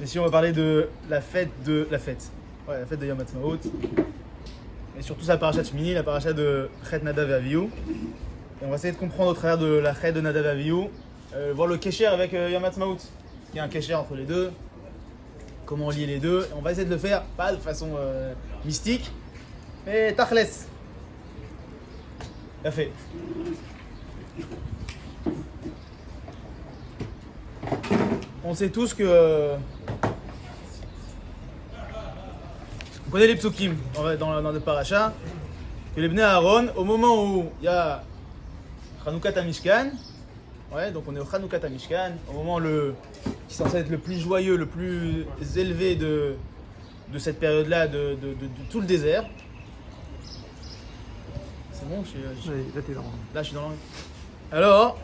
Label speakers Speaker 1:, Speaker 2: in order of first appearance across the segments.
Speaker 1: Ici, on va parler de la fête de Yom Ha'atzmaut. Et surtout sa paracha de Shmini, la paracha de Chet Nadav et Avihu. Et on va essayer de comprendre au travers de la Chet de Nadav et Avihu, voir le kécher avec Yom Ha'atzmaut. Il y a un kécher entre les deux, comment lier les deux. Et on va essayer de le faire, pas de façon mystique, mais tachles. Bien fait. On sait tous que on connaît les psukim dans le paracha, que les Bnei Aaron, au moment où il y a Chanoukat HaMishkan, donc on est au Chanoukat HaMishkan, au moment qui est censé être le plus joyeux, le plus élevé de cette période-là, de tout le désert. C'est bon, là je suis dans le... Alors,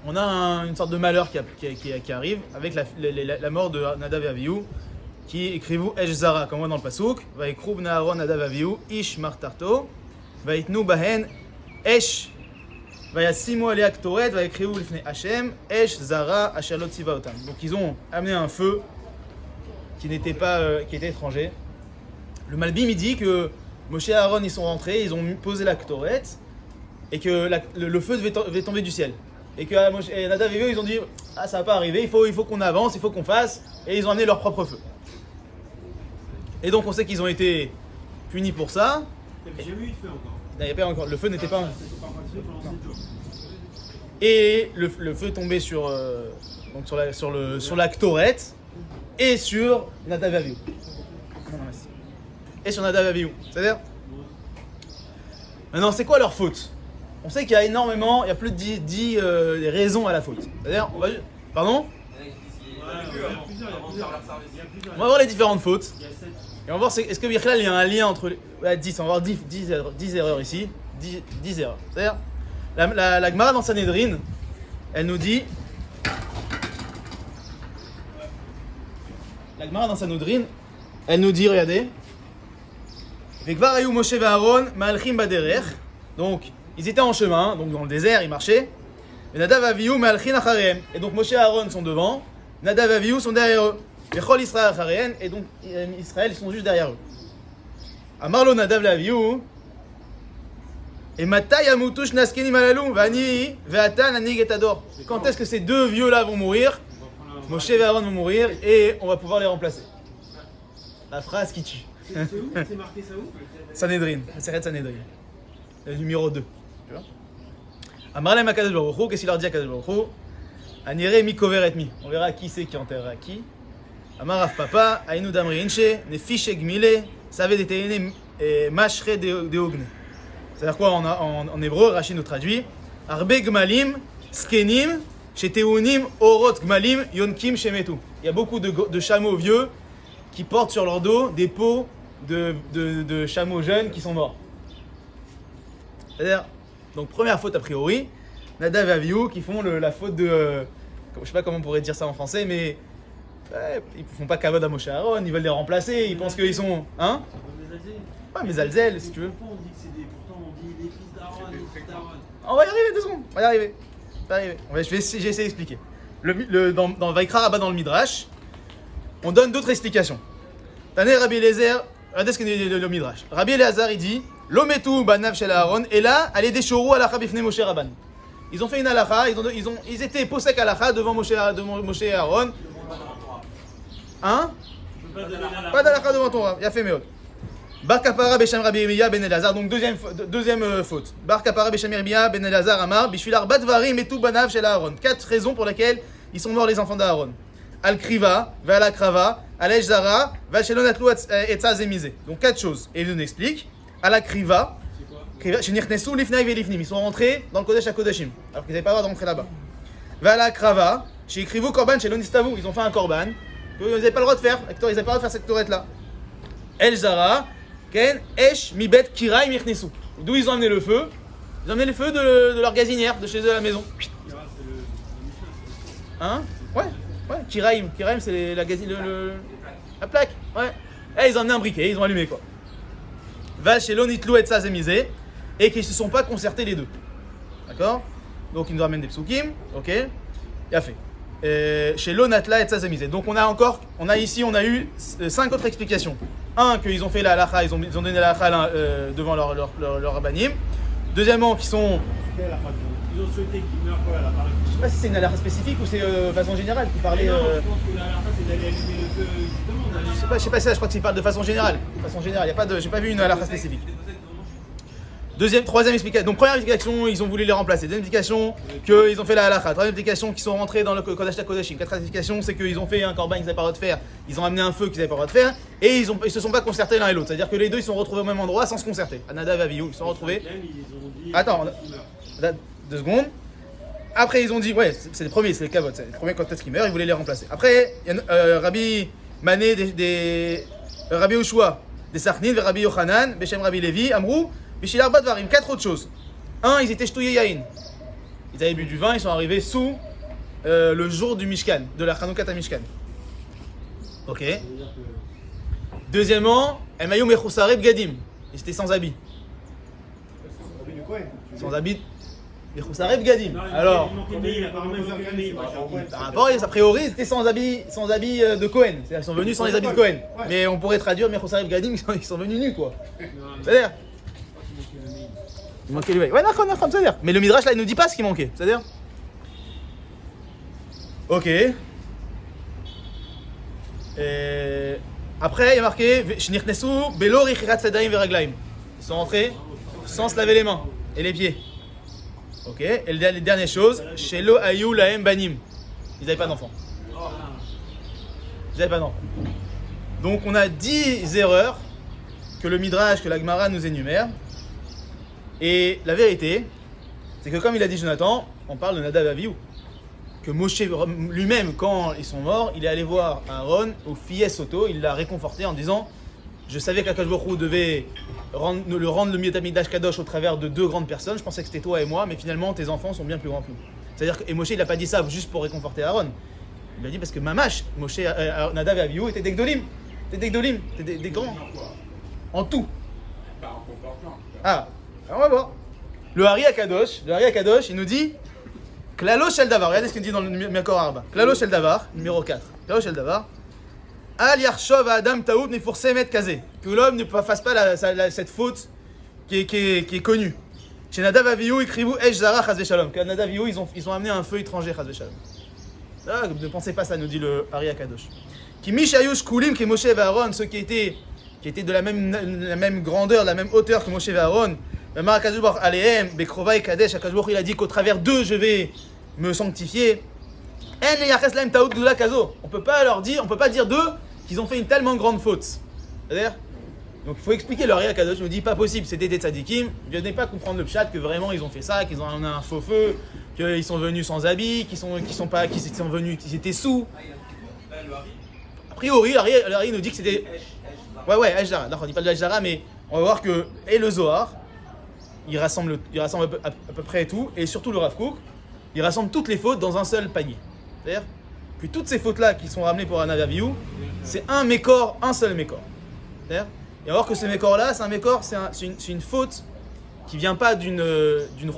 Speaker 1: on a une sorte de malheur qui arrive avec la mort de Nadav et Avihu, qui écrivez-vous Esh Zara, comme on voit dans le Pasuk, Vaikru bnei Aaron Nadav Avihu, Ish Martarto, Vaitnu Bahen, Esh, Vayasimu alea Ktoret, Vaikrivu lifnei Hashem, Esh Zara, Asher lo tziva otam. Donc ils ont amené un feu qui était étranger. Le Malbim il dit que Moshe et Aaron ils sont rentrés, ils ont posé la Ktoret, et que le feu devait tomber du ciel. Et que Nadav et Avihu ils ont dit ça va pas arriver, il faut qu'on avance, il faut qu'on fasse, et ils ont amené leur propre feu. Et donc on sait qu'ils ont été punis pour ça.
Speaker 2: Il n'y avait jamais eu de feu encore.
Speaker 1: Il n'y avait pas encore, le feu n'était pas. Et le feu tombait sur la Ktoret et sur Nadav et Avihu. Et sur Nadav et Avihu. C'est-à-dire. Maintenant, c'est quoi leur faute? On sait qu'il y a énormément, il y a plus de 10 raisons à la faute. C'est-à-dire, pardon? On va voir les différentes fautes. Et on va voir est-ce que Bichlal il y a un lien entre les 10, on va voir 10 erreurs ici. 10 erreurs. C'est-à-dire, la Gemara dans Sanhedrin, elle nous dit. La Gemara dans Sanhedrin, elle nous dit, regardez. Vekvar ayu Moshe ve Aaron ma'alchim baderech. Donc, ils étaient en chemin, donc dans le désert, ils marchaient. Et Nadav et Avihu ma'alchin acharehem. Et donc Moshe et Aaron sont devant, Nadav et Avihu sont derrière eux. Vechol Israël acharehem, et donc Israël, ils sont juste derrière eux. Amarlo Nadav et Avihu. Et Matai yamutu shnaskeni malalu vani ve'ata nanig et ador. Quand est-ce que ces deux vieux-là vont mourir? Moshe et Aaron vont mourir et on va pouvoir les remplacer. La phrase qui tue.
Speaker 2: C'est où? C'est marqué ça où?
Speaker 1: Sanhedrin, c'est Sanhedrin. Le numéro 2. Amarlem Akadosh Baruch Hu, qu'est-ce qu'il leur dit à Akadosh Baruch Hu? Aniré mi kover et mi. On verra qui c'est qui enterrera qui. Amar Rav Papa, Ainu Damri Inche, Nefiche Gmile, Saved Etene Mashre de Ogne. C'est-à-dire quoi en hébreu, Rachid nous traduit Arbe Gmalim, Skenim, Sheteunim, Orot Gmalim, Yonkim Shemetu. Il y a beaucoup de chameaux vieux qui portent sur leur dos des peaux de chameaux jeunes qui sont morts. C'est-à-dire, donc première faute a priori, Nadav et Avihu qui font la faute de. Je sais pas comment on pourrait dire ça en français, mais. Ils font pas kavod à Moshe et Aaron, ils veulent les remplacer, ils pensent qu'ils sont. Hein? Ouais, mais Zalzel, si tu veux.
Speaker 2: Pourquoi on dit que c'est des. Pourtant on dit les fils d'Aaron, les fils d'Aaron.
Speaker 1: On va y arriver 2 secondes, on va y arriver. J'ai essayé d'expliquer. Dans Vaikra Rabba dans le Midrash, on donne d'autres explications. Taner Rabbi Eliezer, regardez ce que dit le Midrash. Rabbi Eliezer il dit Lometu banav shel Aaron, et là, allez déchorou alacha bifnei Moshe Rabban. Ils ont fait une alacha, ils étaient posek alacha devant Moshe et Aaron. Hein? Pas d'alacha devant ton rab, il a fait méod. Bar kapara besham Rabbi Yirmiyah ben Elazar, donc deuxième faute. Bar kapara besham Yirmiyah ben Elazar amar bishvil arbat dvarim etu banav shel Aaron. 4 raisons pour lesquelles ils sont morts les enfants d'Aaron. Al kriva, ve'al akrava, al esh zara, ve'al shelon atlu etza zemizeh. Donc 4 choses. Et il nous explique. À la kriva, ils sont rentrés dans le Kodesh HaKodashim, alors qu'ils n'avaient pas le droit de rentrer là-bas. Va à la krava, chez Krivu Korban, chez Lonistavu, ils ont fait un korban, qu'ils n'avaient pas le droit de faire, ils n'avaient pas le droit de faire cette torette-là. El Zara, Ken, Esh, Mibet, Kiraim, Irnesu. D'où ils ont amené le feu? Ils ont amené le feu de leur gazinière, de chez eux à la maison. Hein? Ouais, Kiraim, c'est la plaque, ouais. Et ils ont amené un briquet, ils ont allumé quoi. Va chez l'onitlou et tzazemizé, et qu'ils ne se sont pas concertés les deux. D'accord? Donc ils nous ramènent des psukim, ok? Il a fait. chez l'Onatla et Tzazemizé. Donc on a ici, on a eu 5 autres explications. Un, qu'ils ont fait la halakha, ils ont donné la halakha devant leur rabbanim. Deuxièmement, qu'ils sont...
Speaker 2: Ils ont souhaité qu'il meure quoi à la parole.
Speaker 1: Je sais pas si c'est une halakha spécifique ou c'est façon générale qui parlait...
Speaker 2: Non, je pense que la halakha c'est d'aller allumer le feu justement.
Speaker 1: Je sais pas si je crois qu'il parle de façon générale. De façon générale, y a pas de, j'ai pas vu une halakha spécifique. Troisième explication. Donc première explication, ils ont voulu les remplacer. Deuxième explication, qu'ils ont fait la halakha. Troisième explication, qu'ils sont rentrés dans le Kodesh HaKodashim. Quatrième explication, c'est qu'ils ont fait un korban qu'ils n'avaient pas le droit de faire. Ils ont amené un feu qu'ils n'avaient pas le droit de faire. Et ils se sont pas concertés l'un et l'autre. C'est-à-dire que les deux, ils sont retrouvés au même endroit sans se concerter. Nadav et Avihu, ils se sont retrouvés. Attends, 2 secondes. Après, ils ont dit, ouais, c'est les premiers, c'est les kavod. C'est les premiers quand est-ce qu'ils meurent, ils voulaient les remplacer. Après, il y a Rabbi Mané Rabbi Ushua des Sachnin, Rabbi Yochanan, Beshem Rabbi Levi, Amrou. Bishil Arba Dvarim, 4 autres choses. 1, ils étaient shtouye yain. Ils avaient bu du vin, ils sont arrivés sous le jour du Mishkan, de la Chanukata Mishkan. Ok. Deuxièmement, Emayu Mechusare Bgadim. Ils étaient sans habit. Sans habit. Mechusare Bgadim. Alors, par rapport, a priori, ils étaient sans habit de Cohen. C'est-à-dire, ils sont venus sans les habits de Cohen. Mais on pourrait traduire Mechusare Bgadim, ils sont venus nus, quoi. C'est-à-dire. Il manquait le veille. Ouais, d'accord, c'est-à-dire. Mais le Midrash là, il nous dit pas ce qui manquait. C'est-à-dire. Ok. Après, il y a marqué Shnichnesu Belo Richirat Sadaim Veraglaim. Ils sont rentrés sans se laver les mains et les pieds. Ok. Et les dernières choses, Shelo Ayu Laem Banim. Ils n'avaient pas d'enfants. Ils n'avaient pas d'enfants. Donc, on a 10 erreurs que le Midrash, que la Gemara nous énumère. Et la vérité, c'est que comme il a dit Jonathan, on parle de Nadav et Avihu. Que Moshe lui-même, quand ils sont morts, il est allé voir Aaron au Fies Soto, il l'a réconforté en disant « Je savais qu'Akadosh Baruch Hu devait rendre le Miyot HaMikdash Kadosh au travers de 2 grandes personnes, je pensais que c'était toi et moi, mais finalement tes enfants sont bien plus grands que nous. » C'est-à-dire que Moshe il n'a pas dit ça juste pour réconforter Aaron. Il a dit parce que Mamash, Nadav et Avihu étaient des Gdolim. C'était des grands. En tout. Ah, alors on va voir. Le Hari Akadosh, il nous dit Klalo Shel Davar. Regardez ce qu'il dit dans le Mekor Arba. Klalo Shel Davar, numéro 4. Klalo Shel Davar. Al Yarshov Adam Taoub Nefursemet Kazé. Que l'homme ne fasse pas cette faute qui est connue. Chez Nadav Avihu, écrivez-vous Esh Zara Chaz Shalom. Que Nadav Avihu, ils ont amené un feu étranger Chaz Shalom. Ne pensez pas ça, nous dit le Hari Akadosh. Qui Mishayush Kulim, qui Moshe et Aaron, ceux qui étaient de la même grandeur, de la même hauteur que Moshe et Aaron. Il a dit qu'au travers d'eux je vais me sanctifier. On peut pas dire d'eux qu'ils ont fait une tellement grande faute. C'est-à-dire, donc il faut expliquer leur Hari Akadosh. Je me dis pas possible, c'était des tzadikim. Je n'ai pas comprendre le pshat que vraiment ils ont fait ça, qu'ils ont amené un faux feu, qu'ils sont venus sans habits, qu'ils étaient sous. A priori, le Hari nous dit que c'était. Ouais, Esh-Zara. D'accord, on dit pas de Esh-Zara, mais on va voir que et le Zohar. Il rassemble à peu près tout, et surtout le Rav Kook, il rassemble toutes les fautes dans un seul panier. C'est-à-dire que toutes ces fautes-là qui sont ramenées pour Nadav et Avihu, c'est un seul mécor. C'est-à-dire, et on va voir que ce mécor-là, c'est une faute qui vient pas d'une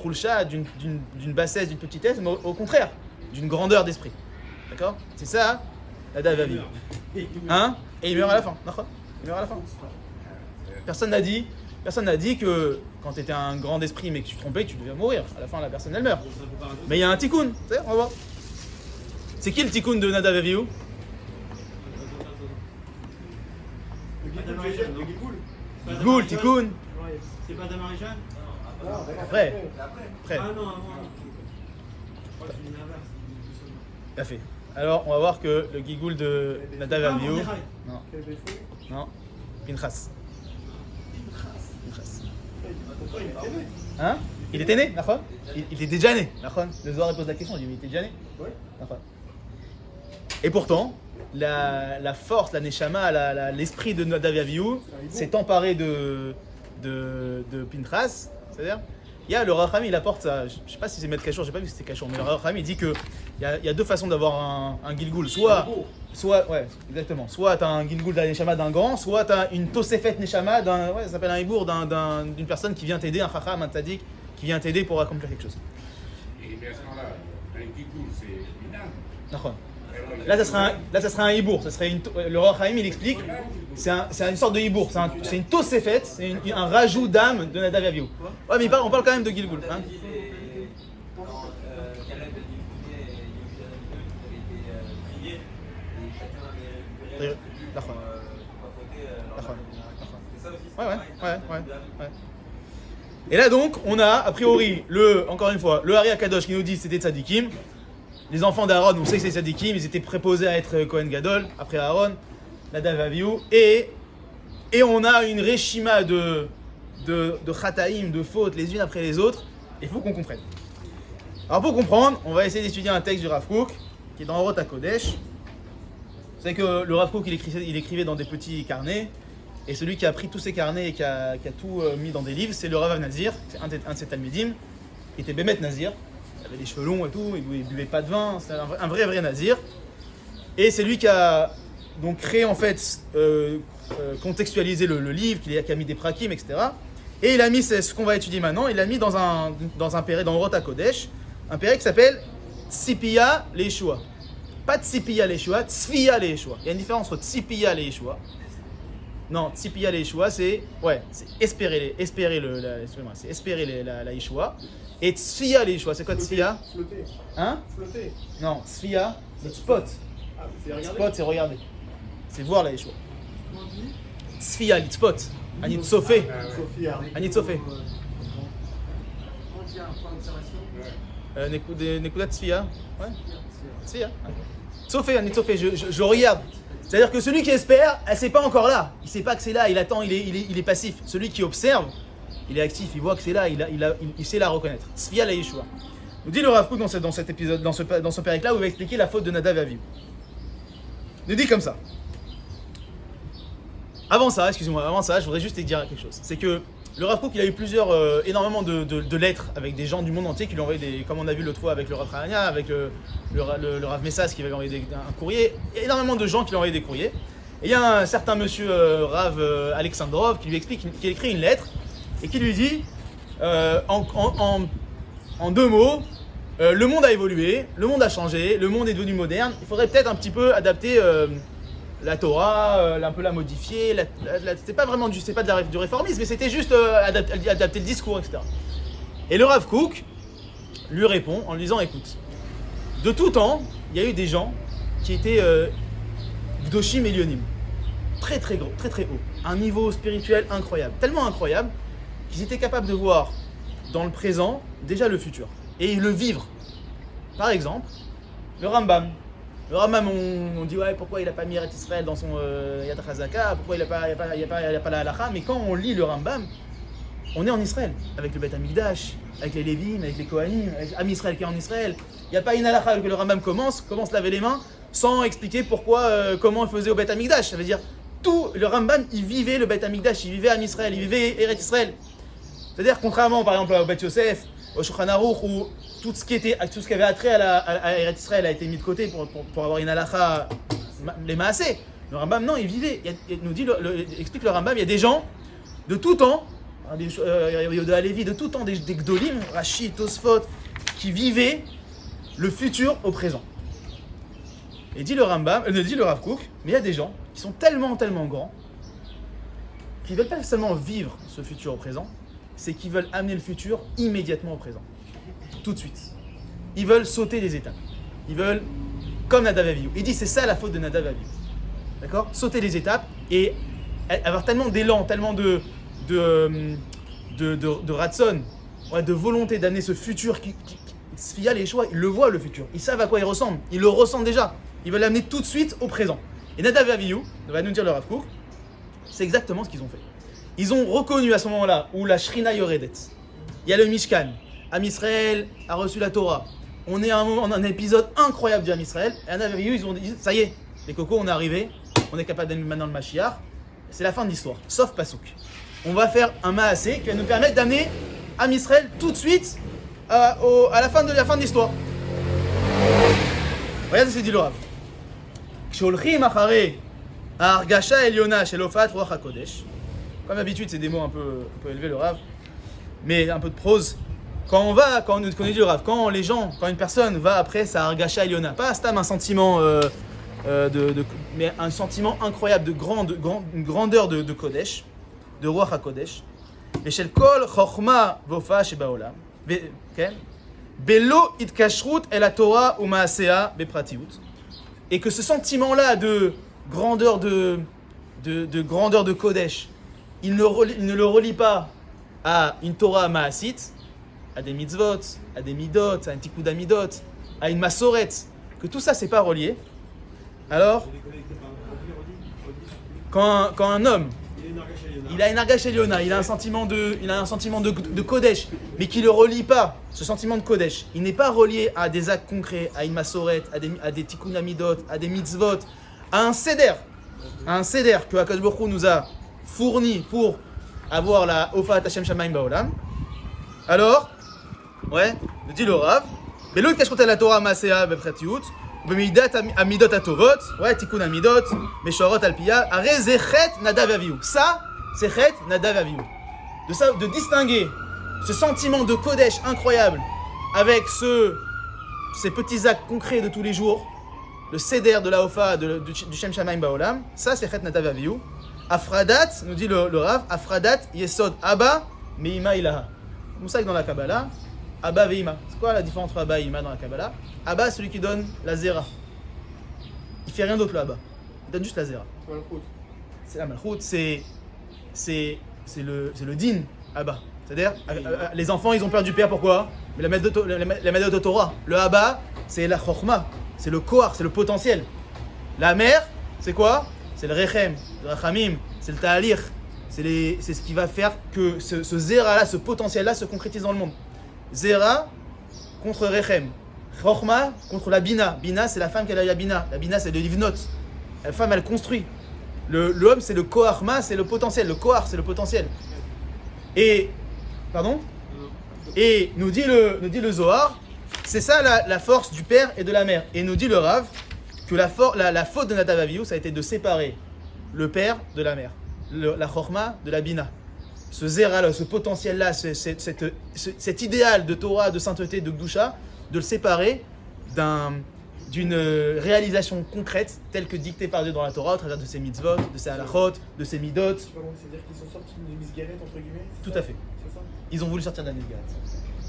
Speaker 1: khoulcha, d'une bassesse, d'une petitesse, mais au contraire, d'une grandeur d'esprit. D'accord? C'est ça, Nadav et Avihu. Hein? Et il meurt à la fin. D'accord? Il meurt à la fin. Personne n'a dit que quand tu étais un grand esprit mais que tu te trompais, que tu devais mourir. À la fin, la personne elle meurt. Mais il y a un tikkun, on va voir. C'est qui le tikkun de Nadav et Avihu?
Speaker 2: Le
Speaker 1: Gigoul, tikkun.
Speaker 2: C'est pas Damarishan?
Speaker 1: Après.
Speaker 2: Ah non, avant.
Speaker 1: Tout à fait. Alors, on va voir que le gigoul de Nadav et Avihu. Non. Pinchas. Hein? Il était né, d'accord? Il était déjà né, d'accord? Le Zohar pose la question, il dit mais il était déjà né? Oui. Et pourtant, la force, la neshama, l'esprit de Nadav et Avihu s'est emparé de Pinchas, c'est-à-dire, il y a le Racham, il apporte ça, je ne sais pas si c'est mettre Kachour, je n'ai pas vu si c'était Kachour, mais le Racham il dit qu'il y a 2 façons d'avoir un Gilgoul, soit ouais, exactement, soit tu as un Gilgoul de la neshama d'un grand, soit tu as une Tosefet neshama, ça s'appelle un hibour d'une personne qui vient t'aider, un Chacham, un Tzadik, qui vient t'aider pour accomplir quelque chose.
Speaker 3: Et à ce moment-là, un Gilgoul, c'est minable.
Speaker 1: D'accord. Là, ça sera un hibour. Le Roi Chaim, il explique, c'est une sorte de hibour. C'est une tosefet, c'est un rajout d'âme de Nadav et Avihu. Ouais, mais on parle quand même de Gilgul. Hein. D'accord. Ouais. Et là donc, on a a priori encore une fois, le Hari Akadosh qui nous dit que c'était Tzadikim. Les enfants d'Aaron, on sait que c'est Tzadikim, ils étaient préposés à être Kohen Gadol, après Aaron, Nadav et Avihu. Et on a une réshima de Chataïm, de fautes les unes après les autres. Il faut qu'on comprenne. Alors pour comprendre, on va essayer d'étudier un texte du Rav Kook, qui est dans Orot HaKodesh. Vous savez que le Rav Kook, il écrivait dans des petits carnets. Et celui qui a pris tous ces carnets et qui a tout mis dans des livres, c'est le Rav Nazir, c'est un de ses Talmidim, qui était Bémet Nazir. Il avait des cheveux longs et tout, il ne buvait pas de vin, c'est un vrai Nazir. Et c'est lui qui a donc créé en fait, contextualisé le livre, qui a mis des prakim, etc. Et il a mis ce qu'on va étudier maintenant, il l'a mis dans un péré, dans Orot HaKodesh, un péré qui s'appelle Tsipiya Leyeshua. Pas Tsipiya Leyeshua, Tzfiya Leyeshua. Il y a une différence entre Tsipiya Leyeshua. Non, Tsipiya Leyeshua, c'est espérer la Yeshua. Et Tzfiya Leyeshua, c'est quoi Tzfiya?
Speaker 2: Flotter.
Speaker 1: Hein?
Speaker 2: Flotter.
Speaker 1: Non, Tzfiya, c'est spot.
Speaker 2: Ah, c'est regarder.
Speaker 1: Spot, c'est regarder. C'est voir la Yeshua.
Speaker 2: Comment on dit?
Speaker 1: Tzfiya, l'itspot. Anit Sofé.
Speaker 2: Sophie arrive.
Speaker 1: Anit Sofé.
Speaker 3: On dit un point d'observation.
Speaker 1: Nekuda Tzfiya. Ouais. Tzfiya. Sofé, Anit Sofé, je regarde. C'est-à-dire que celui qui espère, elle n'est pas encore là. Il ne sait pas que c'est là, il attend, il est passif. Celui qui observe, il est actif, il voit que c'est là, il sait la reconnaître. Tzfiya la Yeshua. Nous dit le Rav Kook dans cet épisode, dans ce périple-là, où il va expliquer la faute de Nadav et Avihu. Il nous dit comme ça. Avant ça, je voudrais juste te dire quelque chose. C'est que le Rav Kook, il a eu énormément de lettres avec des gens du monde entier qui lui ont envoyé comme on a vu l'autre fois avec le Rav Hanania, avec le Rav Messas qui va lui envoyer un courrier. Il y a énormément de gens qui lui ont envoyé des courriers. Et il y a un certain monsieur Rav Alexandrov qui lui explique, qui écrit une lettre et qui lui dit en deux mots, le monde a évolué, le monde a changé, le monde est devenu moderne. Il faudrait peut-être un petit peu adapter la Torah, un peu la modifier. C'est pas vraiment du réformisme, mais c'était juste adapter le discours, etc. Et le Rav Kook lui répond en lui disant, écoute, de tout temps, il y a eu des gens qui étaient Gdoshim et Lyonim, très gros, très haut, un niveau spirituel incroyable, tellement incroyable qu'ils étaient capables de voir dans le présent déjà le futur et le vivre. Par exemple, le Rambam. Le Rambam, on dit ouais, pourquoi il n'a pas mis Eretz Israël dans son Yad HaZaka, pourquoi il n'a pas la halacha, mais quand on lit le Rambam, on est en Israël, avec le Beth Amikdash, avec les Lévim, avec les Kohanim, avec Am Israël qui est en Israël. Il n'y a pas une halacha que le Rambam commence à laver les mains sans expliquer comment il faisait au Beth Amikdash. Ça veut dire, le Rambam, il vivait le Beth Amikdash, il vivait Am Israël, il vivait Eretz Israël. C'est-à-dire, contrairement par exemple au Beth Yosef, au Shulchan Aruch, où tout ce qui avait attrait à Eretz Israël a été mis de côté pour avoir une halacha, les maaseh. Le Rambam, non, il vivait. Explique le Rambam, il y a des gens de tout temps, de Halevi, de tout temps, des Gdolim, Rashi, Tosfot, qui vivaient le futur au présent. Et dit le Rav Kook, mais il y a des gens qui sont tellement grands, qui ne veulent pas seulement vivre ce futur au présent, c'est qu'ils veulent amener le futur immédiatement au présent. Tout de suite. Ils veulent sauter des étapes. Ils veulent, comme Nadav et Avihu. Il dit c'est ça la faute de Nadav et Avihu. D'accord? Sauter les étapes et avoir tellement d'élan, tellement de ratson, de volonté d'amener ce futur Tzfiya Leyeshua, ils le voient le futur. Ils savent à quoi il ressemble. Ils le ressentent déjà. Ils veulent l'amener tout de suite au présent. Et Nadav et Avihu, va nous dire le Rav Kook, c'est exactement ce qu'ils ont fait. Ils ont reconnu à ce moment-là où la Shrina Yoredet, il y a le Mishkan, Am Israël a reçu la Torah. On est à un épisode incroyable du Am Israël. Et Nadav et Avihu, ils ont dit, ça y est, les cocos, on est arrivés, on est capable d'amener maintenant le Mashiach. C'est la fin de l'histoire, sauf Passouk. On va faire un Maaseh qui va nous permettre d'amener Am Israël tout de suite à la fin de l'histoire. Regardez ce que dit le Rav. Ksholchim achare ha'argasha elyona shel hofat ruach hakodesh. Comme d'habitude, c'est des mots un peu élevés, le Rav, mais un peu de prose. quand on dit le Rav, quand une personne va après sa Argasha Eliona, pas Stam un sentiment mais un sentiment incroyable une grandeur de Kodesh, de Ruach HaKodesh, Shel Kol Chochma Vofa Shebaolam, Belo Itkashrut El Torah ou Maasea Bepratiut, et que ce sentiment-là de grandeur de Kodesh, il ne le relie pas à une Torah Maasit, à des mitzvot, à des midot, à un tikkun midot, à une masoret, que tout ça c'est pas relié. Alors, quand un homme, il a une argash eliona, il a un sentiment de kodesh, mais qui ne le relie pas, ce sentiment de kodesh, il n'est pas relié à des actes concrets, à une masoret, à des tikkun midot, à des mitzvot, à un seder que Akadosh Baruch Hu nous a fourni pour avoir la Ofat Hashem Shamayim Baolam. Alors, nous dit le Rav, Belo Itkashrut El Torah Maasea Bepratiut, Bemidat Amidot Atovot, Tikkun Amidot, Meshorot Alpiya, Are Zechet Nadav Avihu. Ça, c'est Chet Nadav Avihu. De distinguer ce sentiment de Kodesh incroyable avec ces petits actes concrets de tous les jours, le Seder de la Ofa du Shem Shamayim Baolam, ça c'est Chet Nadav Avihu. Afradat, nous dit le Rav, Afradat Yesod Abba Meima Ilaha. Comme ça que dans la Kabbalah, Abba Veima. C'est quoi la différence entre Abba et Ima dans la Kabbalah? Abba, celui qui donne la Zera. Il fait rien d'autre le Abba. Il donne juste la Zera. C'est la Malchut, c'est le din Abba. C'est-à-dire, les enfants ils ont peur du père, pourquoi? Mais la méthode de Torah. Le Abba, c'est la Chochma, c'est le Koar, c'est le potentiel. La mère, c'est quoi? C'est le Rechem, le Rachamim, c'est le Ta'alir. C'est ce qui va faire que ce Zera-là, ce potentiel-là se concrétise dans le monde. Zera contre Rechem. Chochma contre la Bina. Bina, c'est la femme qui a la Bina. La Bina, c'est le Livnot. La femme, elle construit. L'homme, c'est le Koachma, c'est le potentiel. Le Koach, c'est le potentiel. Et, pardon? Et nous dit le Zohar, c'est ça la force du père et de la mère. Et nous dit le Rav que la faute de Nadav Avihu, ça a été de séparer le père de la mère. La Chochma de la Bina. Ce zéra-là, ce potentiel-là, cet idéal de Torah, de sainteté, de Gdusha, de le séparer d'une réalisation concrète telle que dictée par Dieu dans la Torah, au travers de ses mitzvot, de ses halachot, de ses midot.
Speaker 2: C'est-à-dire qu'ils sont sortis d'une misguérette, entre guillemets?
Speaker 1: Tout à fait.
Speaker 2: C'est ça?
Speaker 1: Ils ont voulu sortir de la misguérette.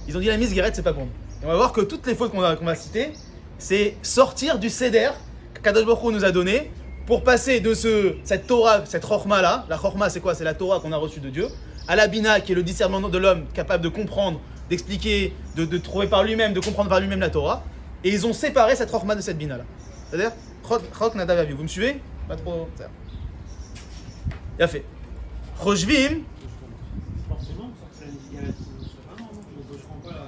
Speaker 1: Ils ont dit la misguérette, c'est pas pour nous. Et on va voir que toutes les fautes qu'on va citer, c'est sortir du seder qu'Akadosh Baruch Hu nous a donné pour passer de cette Torah, cette Chochma-là. La Chochma, c'est quoi? C'est la Torah qu'on a reçue de Dieu. À la Bina, qui est le discernement de l'homme, capable de comprendre, d'expliquer, de trouver par lui-même, de comprendre par lui-même la Torah. Et ils ont séparé cette Chochma de cette Bina-là. C'est-à-dire, Chok Nadav Avihu. Vous me suivez? Pas trop. Il a fait. Roshvim.
Speaker 2: Forcément, sortir la misguérette, c'est pas non, je ne comprends pas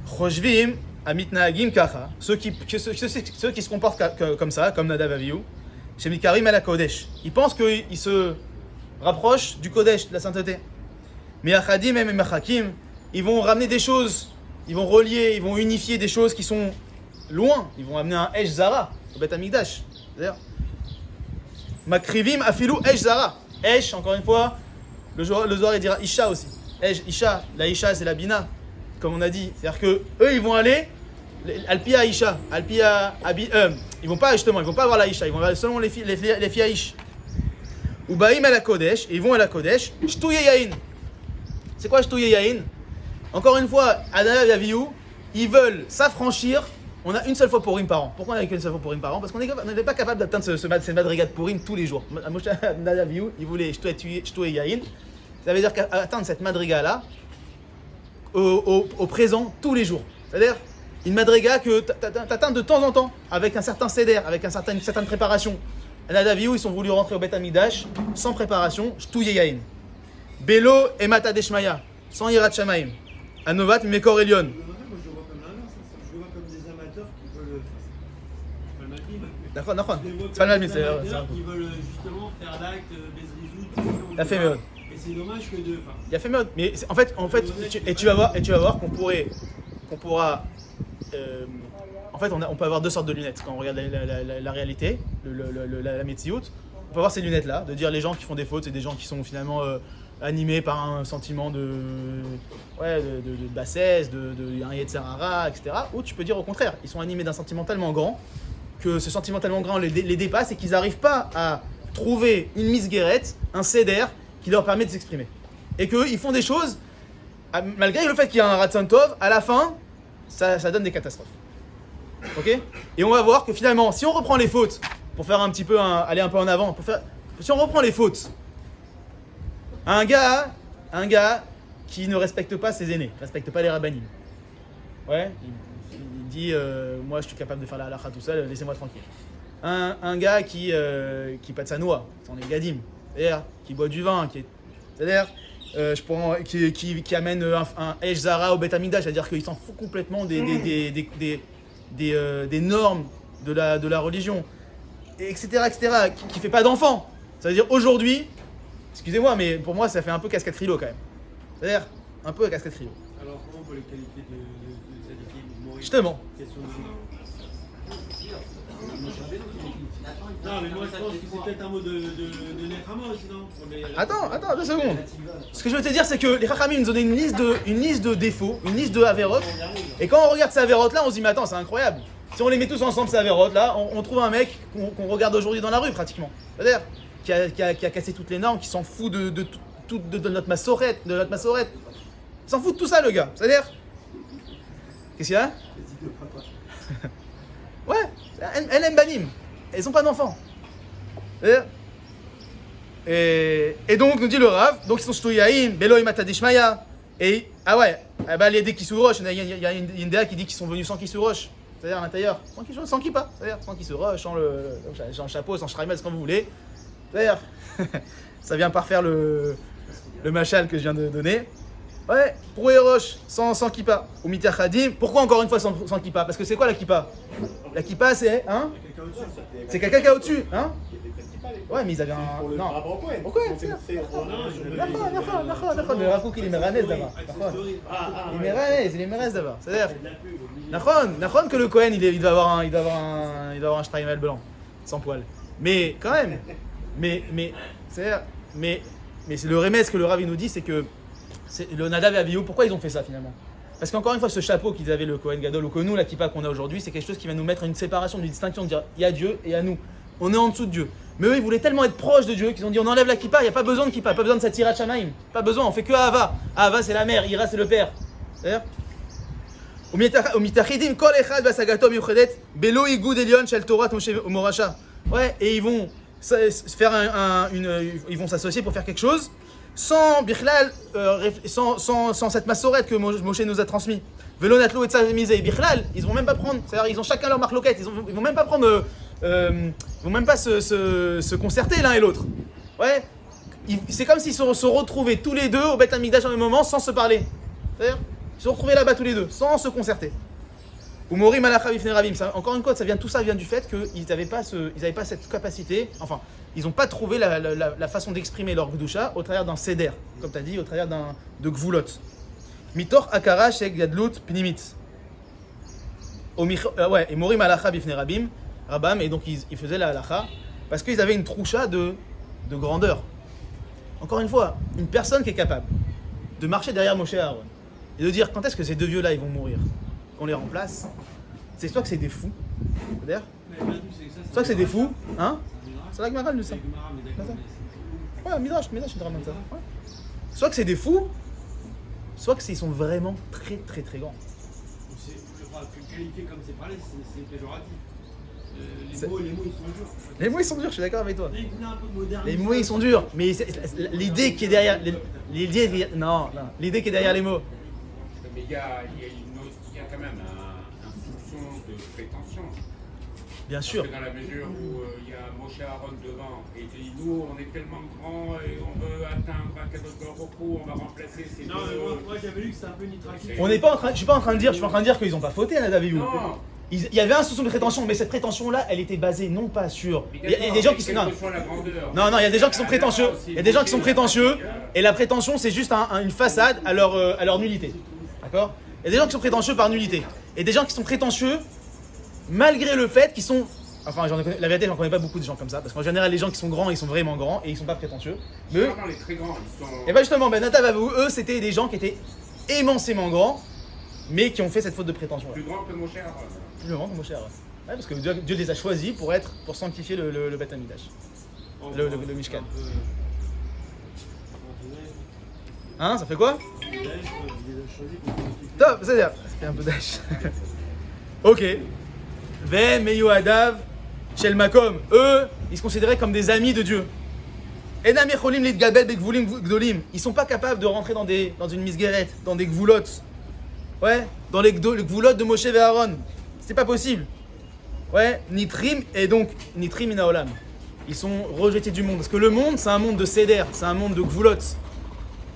Speaker 1: Roshvim. Amitnagim kacha, ceux qui se comportent comme ça, comme Nadav Avihu, chez Mikarim ala Kodesh. Ils pensent qu'ils se rapprochent du Kodesh, de la sainteté. Mais Achadim et Mechakim, ils vont ramener des choses, ils vont relier, ils vont unifier des choses qui sont loin. Ils vont amener un Esh Zara au Beth Amikdash. C'est-à-dire, Makrivim afilou Esh Zara. Esh, encore une fois, le Zohar il dira Isha aussi. Esh, Isha, la Isha c'est la Bina, comme on a dit. C'est-à-dire que eux ils vont aller Alpia Aisha, Alpia ils vont pas justement, ils vont pas avoir la Isha, ils vont avoir seulement les filles Aish. Ubaim à la Kodesh, ils vont à la Kodesh, Shtouye Yain. C'est quoi Shtouye Yain? Encore une fois, Nadav Avihu, ils veulent s'affranchir. On a une seule fois Purim par an. Pourquoi on a qu'une seule fois Purim par an? Parce qu'on n'est pas capable d'atteindre cette madriga de Purim tous les jours. Nadav Avihu, il voulait Shtouye Yain. Ça veut dire qu'atteindre cette madriga là au présent tous les jours. C'est-à-dire une madriga que tu atteins de temps en temps, avec un certain seder, avec une certaine préparation. Nadav Avihu, ils sont voulu rentrer au Beth Amikdash sans préparation, Shtouye Yain. Belo et Mata Deshmaya, sans Yirat Shamaim. Anovat Mekor Elion.
Speaker 2: Moi, je le vois comme l'inverse, je le vois comme des amateurs qui veulent. C'est pas le malbim.
Speaker 1: D'accord. C'est pas le malbim,
Speaker 2: Qui veulent justement faire l'acte, Bezrizout.
Speaker 1: Il a fait mieux.
Speaker 2: Et c'est dommage que de.
Speaker 1: Il a fait mieux. Mais en fait, tu vas voir qu'on pourra. En fait, on peut avoir deux sortes de lunettes quand on regarde la réalité, la Metsiout. faut avoir ces lunettes-là, de dire les gens qui font des fautes, c'est des gens qui sont finalement animés par un sentiment de bassesse, de un yetzerara, etc. Ou tu peux dire au contraire, ils sont animés d'un sentiment tellement grand que ce sentiment tellement grand les dépasse et qu'ils n'arrivent pas à trouver une misguérette, un céder qui leur permet de s'exprimer. Et qu'ils font des choses, malgré le fait qu'il y a un Ratzon Tov, à la fin, ça donne des catastrophes. Ok ? Et on va voir que finalement, si on reprend les fautes, pour faire un petit peu, aller un peu en avant, si on reprend les fautes, un gars qui ne respecte pas ses aînés, ne respecte pas les rabbanim, ouais, il dit moi je suis capable de faire la halakha tout seul, laissez-moi tranquille. Un gars qui pas de sa noix, c'en est gadim, c'est-à-dire qui boit du vin, c'est-à-dire qui amène un Esh Zara au Beth Amikdash, c'est-à-dire qu'il s'en fout complètement des normes de la religion, etc., qui fait pas d'enfants. Ça veut dire aujourd'hui, excusez-moi, mais pour moi ça fait un peu cascade Krilo quand même. C'est-à-dire un peu cascade Krilo.
Speaker 2: Alors comment on peut les qualifier de tzadikim?
Speaker 1: Justement.
Speaker 2: Non, mais moi je pense que c'est peut-être un mot de Nechama aussi, non?
Speaker 1: Attends, 2 secondes. Ce que je veux te dire, c'est que les Chachamim nous donnaient une liste de défauts, une liste de Averot. Et quand on regarde ces Averot-là, on se dit, mais attends, c'est incroyable. Si on les met tous ensemble, ces Averot-là, on trouve un mec qu'on regarde aujourd'hui dans la rue, pratiquement. C'est-à-dire, qui a cassé toutes les normes, qui s'en fout de notre massorette, Il s'en fout de tout ça, le gars. C'est-à-dire, qu'est-ce qu'il y a? Ouais, elle aime Banim. Ils n'ont pas d'enfants. Et donc, nous dit le Rav, donc ils sont shtoyaim, Belo Imatadishmaya. Et, les dés qui roche, il y a une déa qui dit qu'ils sont venus sans qui roche. C'est-à-dire à l'intérieur, sans qui pas. C'est-à-dire sans qui se roche, sans le chapeau, sans shraimel, ce qu'on vous voulez. C'est-à-dire, ça vient par faire le machal que je viens de donner. Ouais, pour les roches, sans kippa. Ou mitachadim, pourquoi encore une fois sans kippa? Parce que c'est quoi la kippa? La kippa, c'est, hein? C'est quelqu'un qui est au-dessus, hein? Ouais, mais ils avaient un. Non. Pourquoi? C'est d'accord. Mais Rafouk, il est méranès d'abord. Il est méranès d'abord. C'est-à-dire, Nachon que le Kohen, il doit avoir un shtraimel blanc, sans poil. Mais quand même, mais c'est le remède que le Rav nous dit, c'est que le Nadav et Avihu, pourquoi ils ont fait ça finalement? Parce qu'encore une fois, ce chapeau qu'ils avaient, le Kohen Gadol, ou que nous, la kippa qu'on a aujourd'hui, c'est quelque chose qui va nous mettre une séparation, une distinction, de dire il y a Dieu et il y a nous. On est en dessous de Dieu. Mais eux, ils voulaient tellement être proches de Dieu qu'ils ont dit on enlève la kippa, il n'y a pas besoin de kippa, pas besoin de Satirat Shamaim, pas besoin, on fait que Ahava. Ahava, c'est la mère, Ira, c'est le père. C'est-à-dire ouais, et ils vont faire ils vont s'associer pour faire quelque chose sans bichlal, sans cette massorette que Moshe nous a transmis. Velo natlo et tzazemizei bichlal, ils vont même pas prendre, c'est-à-dire ils ont chacun leur marloquette, ils vont même pas prendre, ils vont même pas se concerter l'un et l'autre. Ouais, c'est comme s'ils se sont retrouvés tous les deux au Beth Amikdash en même moment sans se parler. C'est-à-dire, ils se sont retrouvés là-bas tous les deux sans se concerter. Ou Mori Malacha Bifnei Rabim. Encore une fois, tout ça vient du fait qu'ils n'avaient pas cette capacité, enfin, ils n'ont pas trouvé la façon d'exprimer leur Gdusha au travers d'un Seder, comme tu as dit, au travers de Gvulot. Mitor Akara Shek Gadlut Pnimit. Et Mori Malacha Bifnei Rabim, et donc ils faisaient la halacha parce qu'ils avaient une troucha de grandeur. Encore une fois, une personne qui est capable de marcher derrière Moshe et Aaron et de dire quand est-ce que ces deux vieux-là ils vont mourir, qu'on les remplace, c'est soit que c'est des fous, c'est-à-dire, soit que c'est des fous, hein? C'est la Gemara de ça. Ouais, Midrash, c'est vraiment ça. Ouais. Soit que c'est des fous, soit que ils sont vraiment très très très grands.
Speaker 2: Qualifié comme c'est parlé, c'est péjoratif. Les mots, ils sont durs.
Speaker 1: Les mots, ils sont durs, je suis d'accord avec toi. Les mots, ils sont durs, mais l'idée qui est derrière... Non, l'idée qui est derrière les mots.
Speaker 4: Mais il y a quand même un soupçon de prétention.
Speaker 1: Bien sûr.
Speaker 4: Parce que dans la mesure où il y a Moshe Aaron devant, et il dit nous, on est tellement grands et on veut atteindre un cadeau de repos, on va remplacer ces deux...
Speaker 2: Non, mais moi j'avais lu que c'est un peu nitraqué.
Speaker 1: Je suis pas en train de dire qu'ils n'ont pas fauté, Nadav et Avihu. Non. Il y avait un soupçon de prétention, mais cette prétention-là, elle était basée non pas sur... Il y a des gens qui sont... Non, il y a des gens qui sont prétentieux. Il y a des gens qui sont prétentieux, et la prétention, c'est juste une façade à leur nullité. D'accord? Il y a des gens qui sont prétentieux par nullité. Et des gens qui sont prétentieux malgré le fait qu'ils sont Enfin, la vérité, j'en connais pas beaucoup de gens comme ça. Parce qu'en général, les gens qui sont grands, ils sont vraiment grands et ils sont pas prétentieux. Mais eux,
Speaker 4: Généralement, les très grands, ils sont.
Speaker 1: et bah justement, Nadav Avihu, eux, c'était des gens qui étaient immensément grands, mais qui ont fait cette faute de prétention.
Speaker 4: Plus grands que Moshe Aaron.
Speaker 1: Plus grand que Moshe Aaron. Ouais, parce que Dieu les a choisis pour sanctifier le Beth Amikdash. Le Mishkan. Hein, ça fait quoi? Top, c'est-à-dire, c'est un peu d'âge. Ok. Ve Meyoadav, Shel Makom. Eux, ils se considéraient comme des amis de Dieu. Enam Yecholim Litgabel Begvulim Gdolim. Ils sont pas capables de rentrer dans une misguérette, dans des gvoulottes. Ouais, dans les gvoulottes de Moshe et Aaron. C'est pas possible. Ouais, Nitrim et donc Nitrim Inaolam. Ils sont rejetés du monde. Parce que le monde, c'est un monde de Seder, c'est un monde de gvoulottes.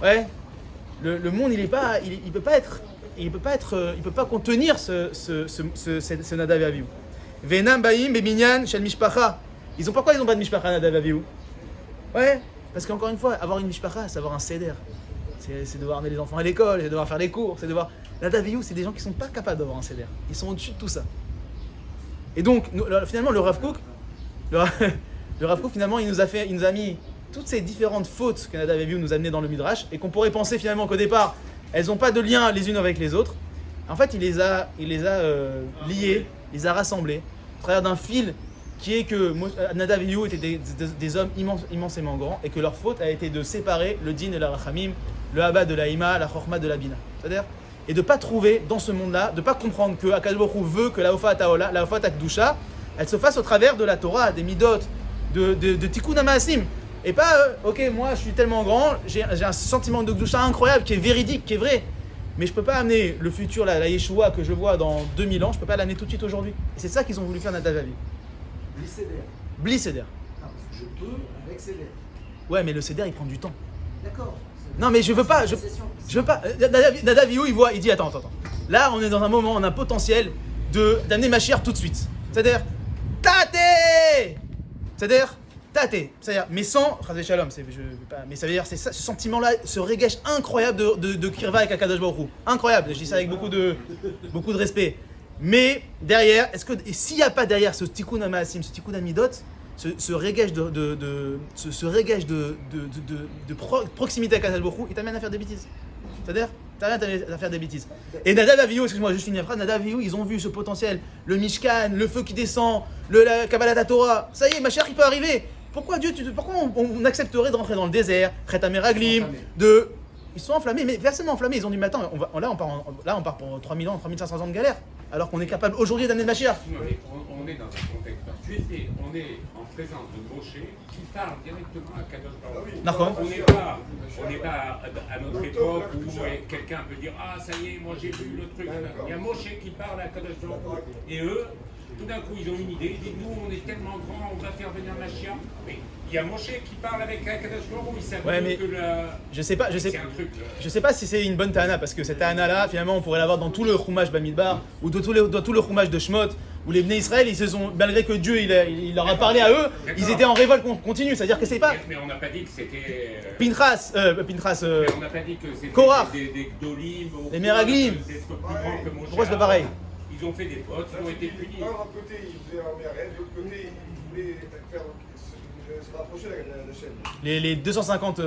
Speaker 1: Ouais. Le monde, il peut pas contenir ce Nadav Avihu. Venam Baim Beminyan Shel Mishpacha. Pourquoi ils ont pas de Mishpacha Nadav Avihu? Ouais, parce qu'encore une fois, avoir une Mishpacha, c'est avoir un Seder. C'est devoir amener les enfants à l'école, c'est devoir faire les cours, c'est devoir. Nadav Avihu, c'est des gens qui sont pas capables d'avoir un Seder. Ils sont au-dessus de tout ça. Et donc, finalement, le Rav Kook, finalement, il nous a mis toutes ces différentes fautes que Nadav Avihu nous a amenées dans le Midrash et qu'on pourrait penser finalement qu'au départ, elles n'ont pas de lien les unes avec les autres. En fait, il les a liées, il les a rassemblées au travers d'un fil qui est que Nadav Avihu étaient des hommes immensément grands et que leur faute a été de séparer le din et la rachamim, le haba de la ima, la chorma de la bina. C'est-à-dire, et de ne pas trouver dans ce monde-là, de ne pas comprendre que Akadosh Baruch Hu veut que la Hofat Haola, la Hofat Hakdusha, elle se fasse au travers de la Torah, des midot, de Tikkun HaMaasim. Et pas, ok, moi je suis tellement grand, j'ai un sentiment de Kdusha incroyable, qui est véridique, qui est vrai. Mais je ne peux pas amener le futur, la Yeshua que je vois dans 2000 ans, je ne peux pas l'amener tout de suite aujourd'hui. Et c'est ça qu'ils ont voulu faire Nadav Avihu. Bli Seder.
Speaker 3: Je peux avec Seder.
Speaker 1: Ouais, mais le Seder il prend du temps.
Speaker 3: D'accord.
Speaker 1: Non, mais je veux pas. Je veux pas. Nadav Avihu, il dit attends. Là, on est dans un moment, on a un potentiel d'amener Mashiach tout de suite. C'est-à-dire, tate. C'est-à-dire, mais sans. Shalom, mais ça veut dire, c'est ça, ce sentiment-là, ce régèche incroyable de Kirva avec Akadosh Baruch Hu. Incroyable, je dis ça avec beaucoup de respect. Mais derrière, s'il n'y a pas derrière ce Tikkun HaMaasim, ce Tikkun HaMidot, ce régèche de proximité avec Akadosh Baruch Hu, il t'amène à faire des bêtises. C'est-à-dire, t'amènes à faire des bêtises. Et Nadav Avihu, excuse-moi, juste une phrase, Nadav Avihu, ils ont vu ce potentiel, le Mishkan, le feu qui descend, la Kabbalat Torah. Ça y est, Mashiach, il peut arriver. Pourquoi on accepterait de rentrer dans le désert, Chet HaMeraglim, ils sont enflammés, mais versement enflammés, ils ont dit, mais attends, on part pour 3000 ans, 3500 ans de galère, alors qu'on est capable aujourd'hui d'amener le Mashiach.
Speaker 4: Non, mais on est dans un contexte particulier, on est en présence de Moshe qui parle directement à Kadosh Baruch Hu. On n'est pas à notre époque où quelqu'un peut dire, ah ça y est, moi j'ai vu le truc. Il y a Moshe qui parle à Kadosh Baruch Hu. Et eux, tout d'un coup, ils ont une idée, ils disent, nous on est tellement grands, on va faire venir Mashiach. Mais il y a Moshe qui parle avec Kadosh Baruch Hu, il savait que
Speaker 1: je sais pas si c'est une bonne ta'ana, parce que cette ta'ana-là, finalement, on pourrait l'avoir dans tout le Chumash Bamidbar, ou dans tout le Chumash de Shemot, où les Bnei Israël, ils se sont, malgré que Dieu il leur a parlé à eux, ils étaient en révolte continue, c'est-à-dire que c'est pas...
Speaker 4: Mais on n'a pas dit que c'était...
Speaker 1: Pinchas,
Speaker 4: mais on n'a pas dit que c'était
Speaker 1: Korach,
Speaker 4: des Gdolim,
Speaker 1: les Meraglim. Pourquoi c'est pas pareil?
Speaker 4: Ils ont fait des fautes, ils ont été punis.
Speaker 5: D'un côté, ils faisaient un Meret, de l'autre côté, ils voulaient se rapprocher de la chaîne.
Speaker 1: Les 250